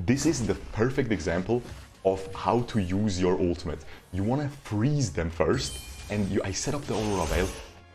This is the perfect example of how to use your ultimate. You want to freeze them first, and I set up the Auroa Veil.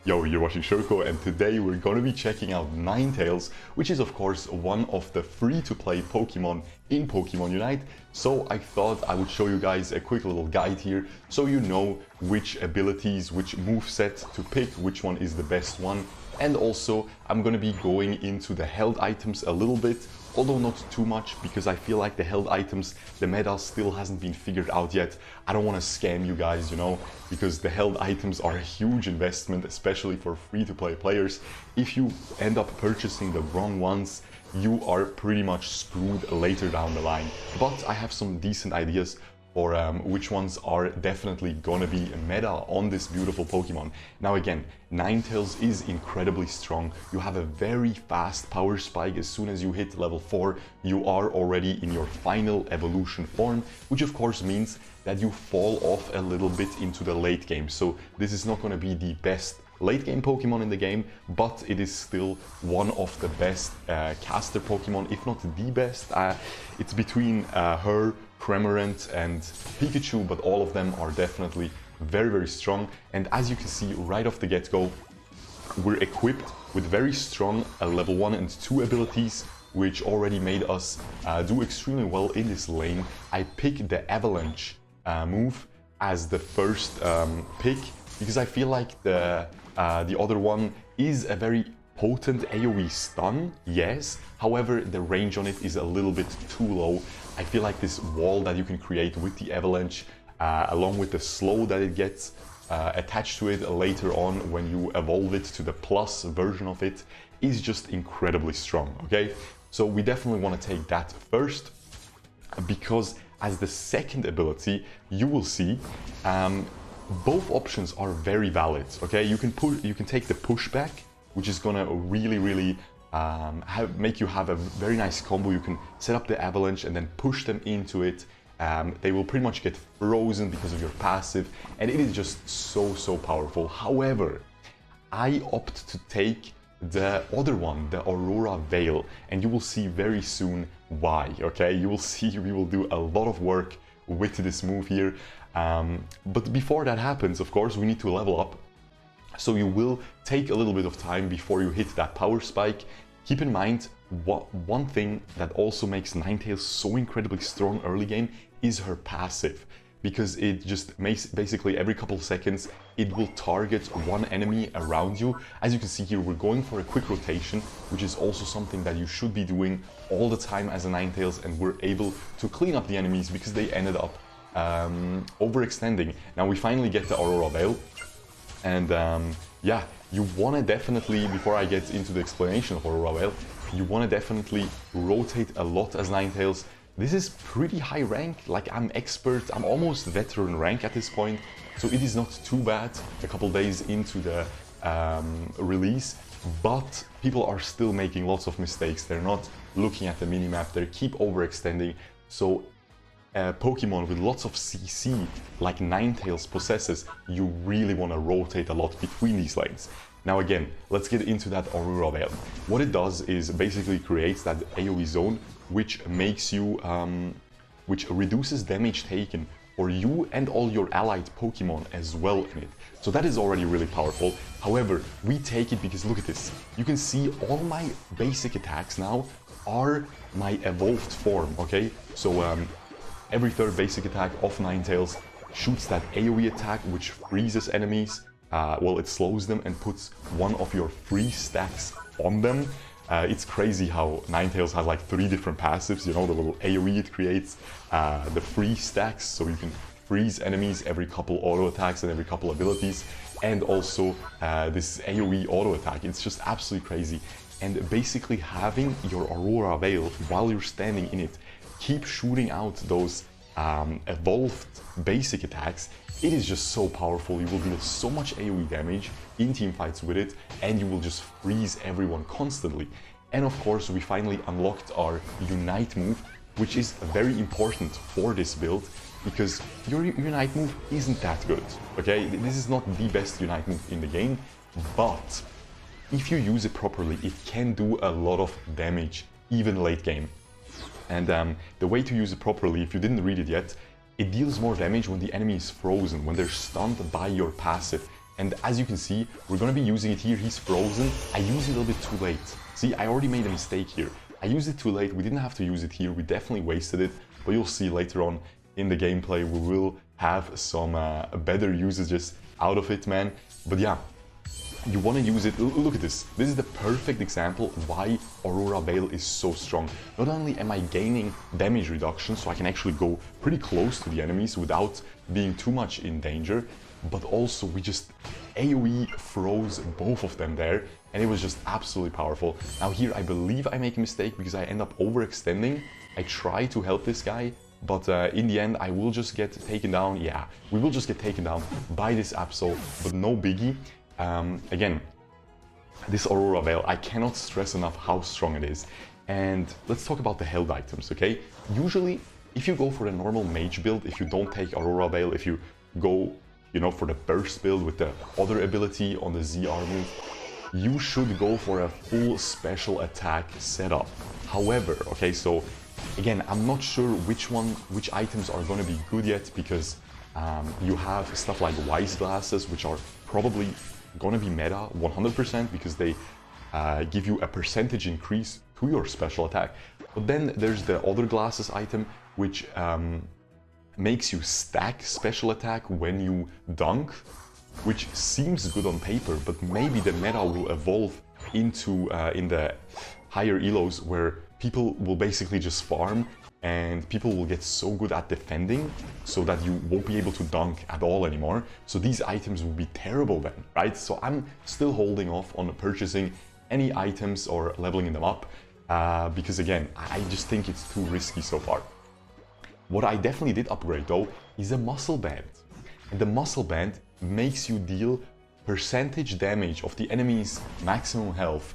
Yo, you're watching Shoko, and today we're going to be checking out Ninetales, which is of course one of the free-to-play Pokemon in Pokemon Unite. So I thought I would show you guys a quick little guide here, so you know which abilities, which moveset to pick, which one is the best one. And also, I'm going to be going into the held items a little bit, although not too much, because I feel like the held items, the meta still hasn't been figured out yet. I don't want to scam you guys, you know, because the held items are a huge investment, especially for free-to-play players. If you end up purchasing the wrong ones, you are pretty much screwed later down the line. But I have some decent ideas for which ones are definitely gonna be meta on this beautiful Pokemon. Now again, Ninetales is incredibly strong. You have a very fast power spike. As soon as you hit level 4, you are already in your final evolution form, which of course means that you fall off a little bit into the late game. So this is not gonna be the best late game Pokemon in the game, but it is still one of the best caster Pokemon, if not the best. It's between her, Cramorant and Pikachu, but all of them are definitely very, very strong. And as you can see right off the get-go, we're equipped with very strong level 1 and 2 abilities, which already made us do extremely well in this lane. I picked the Avalanche move as the first pick, because I feel like the other one is a very potent AoE stun, yes. However, the range on it is a little bit too low. I feel like this wall that you can create with the Avalanche, along with the slow that it gets attached to it later on when you evolve it to the plus version of it, is just incredibly strong, okay? So we definitely want to take that first, because as the second ability, you will see both options are very valid, okay? You can take the pushback, which is gonna really make you have a very nice combo. You can set up the Avalanche and then push them into it. They will pretty much get frozen because of your passive, and it is just so powerful. However, I opt to take the other one, the Auroa Veil, and you will see very soon why, okay? You will see we will do a lot of work with this move here. But before that happens, of course, we need to level up. So you will take a little bit of time before you hit that power spike. Keep in mind, one thing that also makes Ninetales so incredibly strong early game is her passive, because it just makes basically every couple of seconds it will target one enemy around you. As you can see here, we're going for a quick rotation, which is also something that you should be doing all the time as a Ninetales, and we're able to clean up the enemies because they ended up overextending. Now we finally get the Auroa Veil, and yeah, you want to definitely, before I get into the explanation of Auroa Veil, you want to definitely rotate a lot as Ninetales. This is pretty high rank, like I'm expert, I'm almost veteran rank at this point, so it is not too bad a couple days into the release, but people are still making lots of mistakes. They're not looking at the minimap, they keep overextending. So Pokemon with lots of CC, like Ninetales possesses, you really want to rotate a lot between these lanes. Now again, let's get into that Auroa Veil. What it does is basically creates that AoE zone, which makes you, which reduces damage taken for you and all your allied Pokemon as well in it. So that is already really powerful. However, we take it because look at this. You can see all my basic attacks now are my evolved form, okay? So every third basic attack of Ninetales shoots that AoE attack, which freezes enemies. Well, it slows them and puts one of your free stacks on them. It's crazy how Ninetales has like 3 different passives, you know, the little AoE it creates, the free stacks, so you can freeze enemies every couple auto attacks and every couple abilities, and also this AoE auto attack. It's just absolutely crazy. And basically having your Auroa Veil while you're standing in it, keep shooting out those evolved basic attacks. It is just so powerful. You will deal so much AoE damage in team fights with it, and you will just freeze everyone constantly. And of course, we finally unlocked our Unite move, which is very important for this build, because your Unite move isn't that good, okay? This is not the best Unite move in the game, but if you use it properly, it can do a lot of damage, even late game. And the way to use it properly, if you didn't read it yet, it deals more damage when the enemy is frozen, when they're stunned by your passive. And as you can see, we're going to be using it here. He's frozen. I used it a little bit too late. See, I already made a mistake here. I used it too late. We didn't have to use it here. We definitely wasted it. But you'll see later on in the gameplay, we will have some better usages out of it, man. But yeah, you want to use it. Look at this. This is the perfect example why Auroa Veil is so strong. Not only am I gaining damage reduction, so I can actually go pretty close to the enemies without being too much in danger, but also we just AoE froze both of them there, and it was just absolutely powerful. Now here I believe I make a mistake because I end up overextending. I try to help this guy, but in the end I will just get taken down. Yeah, we will just get taken down by this Absol, but no biggie. Again, this Auroa Veil, I cannot stress enough how strong it is. And let's talk about the held items, okay? Usually, if you go for a normal mage build, if you don't take Auroa Veil, if you go, you know, for the burst build with the other ability on the ZR move, you should go for a full special attack setup. However, okay, so again, I'm not sure which items are going to be good yet, because you have stuff like Wise Glasses, which are probably gonna be meta 100% because they give you a percentage increase to your special attack. But then there's the other glasses item, which makes you stack special attack when you dunk, which seems good on paper, but maybe the meta will evolve into in the higher elos where people will basically just farm and people will get so good at defending so that you won't be able to dunk at all anymore. So these items will be terrible then, right? So I'm still holding off on purchasing any items or leveling them up because again, I just think it's too risky so far. What I definitely did upgrade though is a muscle band. And the muscle band makes you deal percentage damage of the enemy's maximum health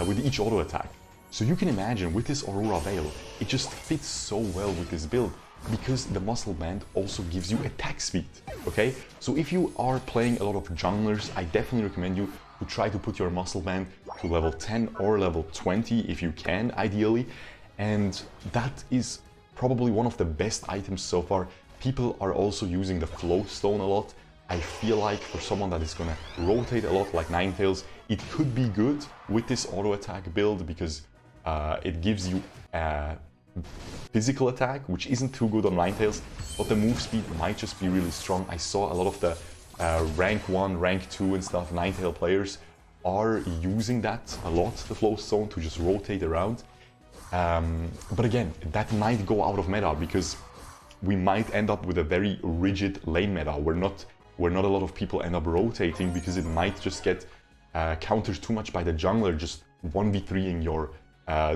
with each auto attack. So you can imagine with this Auroa Veil, it just fits so well with this build because the muscle band also gives you attack speed, okay? So if you are playing a lot of junglers, I definitely recommend you to try to put your muscle band to level 10 or level 20 if you can, ideally. And that is probably one of the best items so far. People are also using the flow stone a lot. I feel like for someone that is gonna rotate a lot like Ninetales, it could be good with this auto attack build because it gives you physical attack, which isn't too good on Ninetales, but the move speed might just be really strong. I saw a lot of the rank 1, rank 2 and stuff, Ninetale players are using that a lot, the flow stone, to just rotate around. But again, that might go out of meta because we might end up with a very rigid lane meta where not a lot of people end up rotating because it might just get countered too much by the jungler just 1v3ing your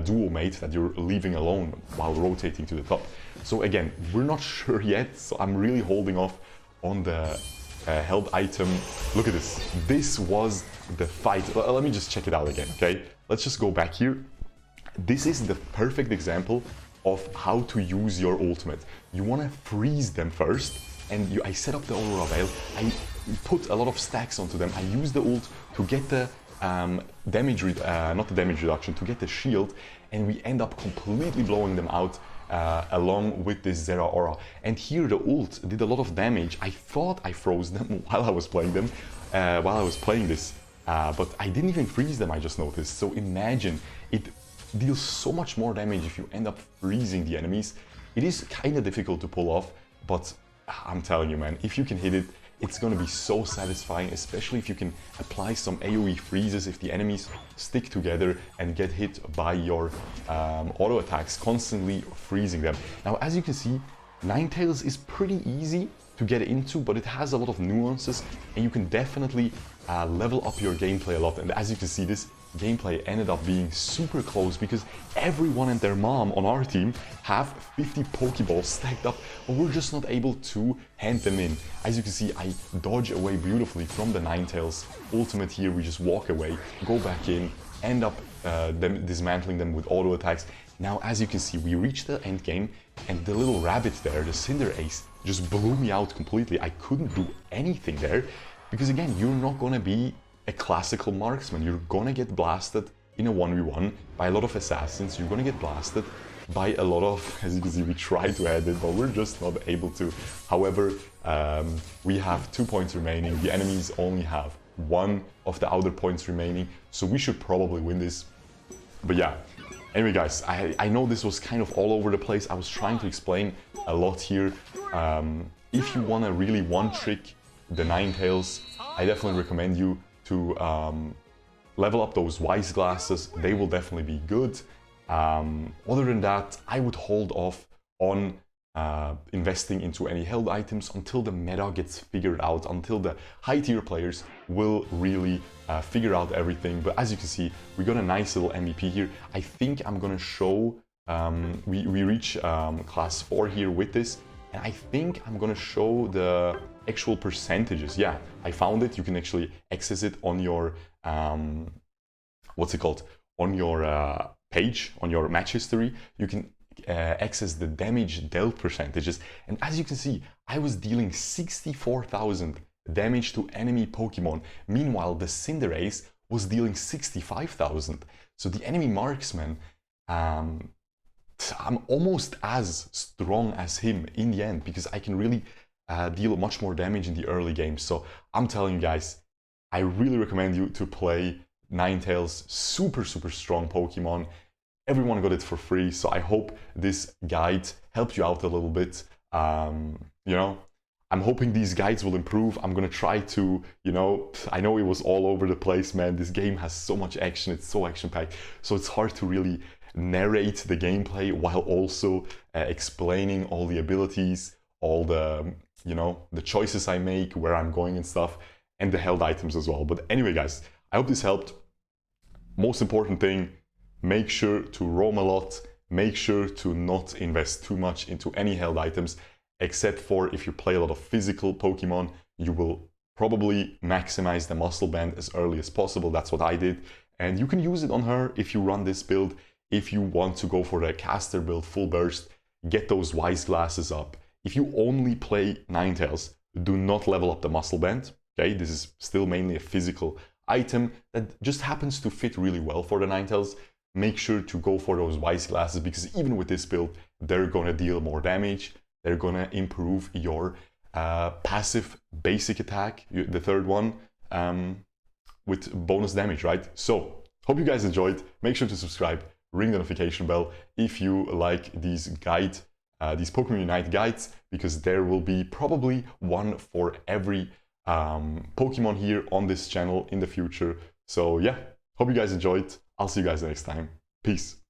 duo mate that you're leaving alone while rotating to the top. So again, we're not sure yet, so I'm really holding off on the held item. Look at this. This was the fight. Let me just check it out again, okay? Let's just go back here. This is the perfect example of how to use your ultimate. You want to freeze them first, and I set up the Auroa Veil. I put a lot of stacks onto them. I use the ult to get the not the damage reduction, to get the shield, and we end up completely blowing them out along with this Zera Aura. And here the ult did a lot of damage. I thought I froze them while I was playing them, while I was playing this, but I didn't even freeze them, I just noticed. So imagine, it deals so much more damage if you end up freezing the enemies. It is kind of difficult to pull off, but I'm telling you, man, if you can hit it, it's going to be so satisfying, especially if you can apply some AoE freezes if the enemies stick together and get hit by your auto attacks, constantly freezing them. Now, as you can see, Ninetales is pretty easy to get into, but it has a lot of nuances, and you can definitely level up your gameplay a lot. And as you can see, this gameplay ended up being super close because everyone and their mom on our team have 50 Pokeballs stacked up, but we're just not able to hand them in. As you can see, I dodge away beautifully from the Ninetales ultimate here. We just walk away, go back in, end up dismantling them with auto attacks. Now, as you can see, we reached the end game, and the little rabbit there, the Cinder Ace, just blew me out completely. I couldn't do anything there because, again, you're not gonna be a classical marksman. You're gonna get blasted in a 1v1 by a lot of assassins. You're gonna get blasted by a lot of, as you can see, we try to add it, but we're just not able to. However, we have 2 points remaining. The enemies only have 1 of the outer points remaining, so we should probably win this. But yeah, anyway guys, I know this was kind of all over the place. I was trying to explain a lot here. If you want to really one-trick the Ninetales, I definitely recommend you to level up those wise glasses. They will definitely be good. Other than that, I would hold off on investing into any held items until the meta gets figured out, until the high tier players will really figure out everything. But as you can see, we got a nice little MVP here. I think I'm gonna show, we reach class 4 here with this, and I think I'm gonna show the actual percentages. Yeah, I found it. You can actually access it on your, what's it called? On your page, on your match history. You can access the damage dealt percentages. And as you can see, I was dealing 64,000 damage to enemy Pokemon. Meanwhile, the Cinderace was dealing 65,000. So the enemy marksman, I'm almost as strong as him in the end, because I can really deal much more damage in the early game. So I'm telling you guys, I really recommend you to play Ninetales. Super strong Pokemon. Everyone got it for free, so I hope this guide helped you out a little bit. You know, I'm hoping these guides will improve. I'm gonna try to, you know, I know it was all over the place, man. This game has so much action, it's so action-packed, so it's hard to really narrate the gameplay while also explaining all the abilities, all the, you know, the choices I make, where I'm going and stuff, and the held items as well. But anyway, guys, I hope this helped. Most important thing, make sure to roam a lot. Make sure to not invest too much into any held items, except for if you play a lot of physical Pokemon, you will probably maximize the muscle band as early as possible. That's what I did. And you can use it on her if you run this build. If you want to go for the caster build, full burst, get those wise glasses up. If you only play Ninetales, do not level up the muscle band. Okay, this is still mainly a physical item that just happens to fit really well for the Ninetales. Make sure to go for those wise glasses, because even with this build, they're gonna deal more damage. They're gonna improve your passive basic attack, the third one, with bonus damage, right? So, hope you guys enjoyed. Make sure to subscribe, ring the notification bell if you like these these Pokemon Unite guides, because there will be probably one for every Pokemon here on this channel in the future. So yeah, hope you guys enjoyed. I'll see you guys next time. Peace.